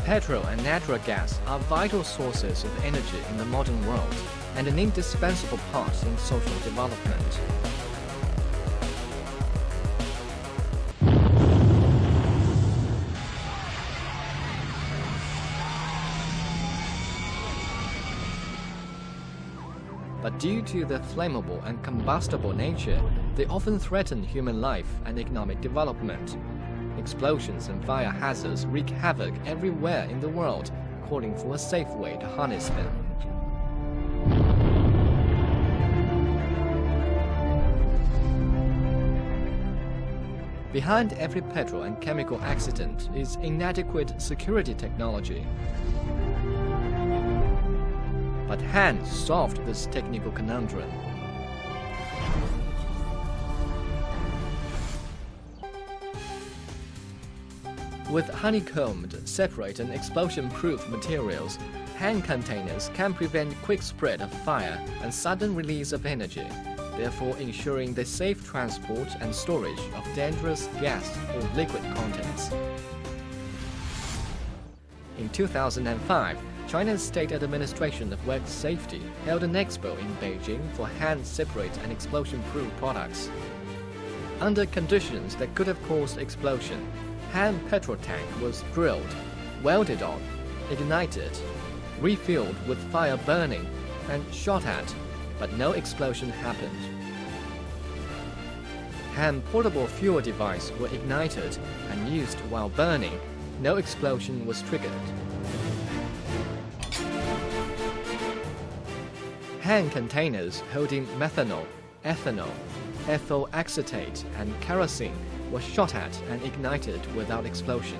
Petrol and natural gas are vital sources of energy in the modern world and an indispensable part in social development. But due to their flammable and combustible nature, they often threaten human life and economic development. Explosions and fire hazards wreak havoc everywhere in the world, calling for a safe way to harness them. Behind every petrol and chemical accident is inadequate security technology. But Han solved this technical conundrum. With honeycombed, separate and explosion-proof materials, Han containers can prevent quick spread of fire and sudden release of energy, therefore ensuring the safe transport and storage of dangerous gas or liquid contents. In 2005, China's State Administration of Work Safety held an expo in Beijing for Han separate and explosion-proof products. Under conditions that could have caused explosion, Han petrol tank was drilled, welded on, ignited, refilled with fire burning, and shot at, but no explosion happened. Han portable fuel device were ignited and used while burning. No explosion was triggered. Han containers holding methanol, ethanol, ethyl acetate, and kerosene were shot at and ignited without explosion.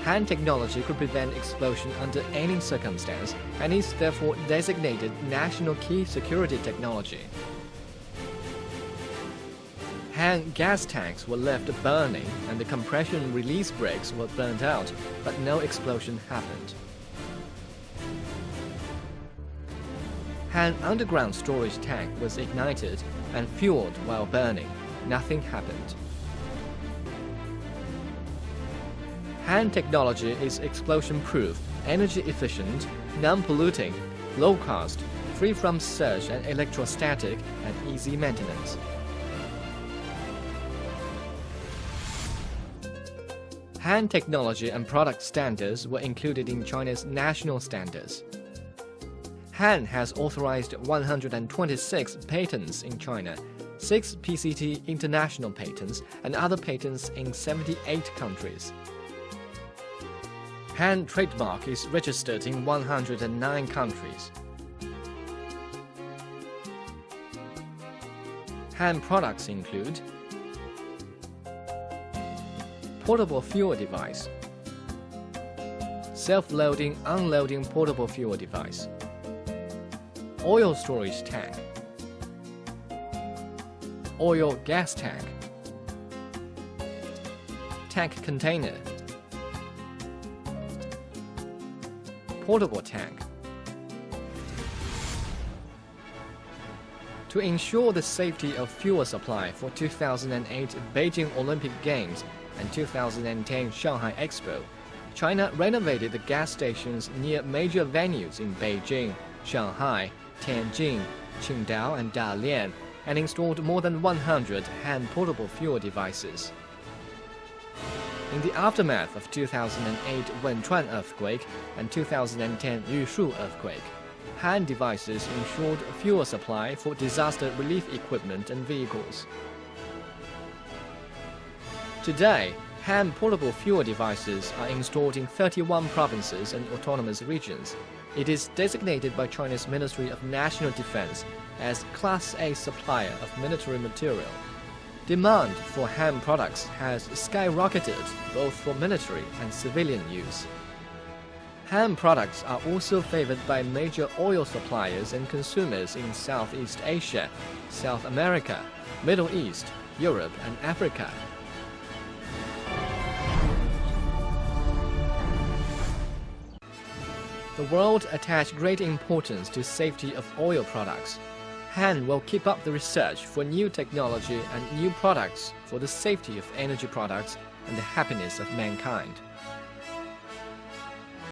Han technology could prevent explosion under any circumstance and is therefore designated National Key Security Technology. Han gas tanks were left burning and the compression release brakes were burned out, but no explosion happened. Han underground storage tank was ignited and fueled while burning. Nothing happened. Han technology is explosion-proof, energy-efficient, non-polluting, low-cost, free from surge and electrostatic, and easy maintenance. Han technology and product standards were included in China's national standards. Han has authorized 126 patents in China, 6 PCT international patents, and other patents in 78 countries. Han trademark is registered in 109 countries. Han products include portable fuel device, self-loading, unloading portable fuel device, oil storage tank, oil gas tank, tank container, portable tank. To ensure the safety of fuel supply for 2008 Beijing Olympic Games and 2010 Shanghai Expo, China renovated the gas stations near major venues in Beijing, Shanghai, Tianjin, Qingdao, and Dalian, and installed more than 100 Han portable fuel devices. In the aftermath of 2008 Wenchuan earthquake and 2010 Yushu earthquake, Han devices ensured fuel supply for disaster relief equipment and vehicles. Today, Han portable fuel devices are installed in 31 provinces and autonomous regions. It is designated by China's Ministry of National Defense as Class A supplier of military material. Demand for Han products has skyrocketed both for military and civilian use. Han products are also favored by major oil suppliers and consumers in Southeast Asia, South America, Middle East, Europe, and Africa. The world attaches great importance to safety of oil products. Han will keep up the research for new technology and new products for the safety of energy products and the happiness of mankind.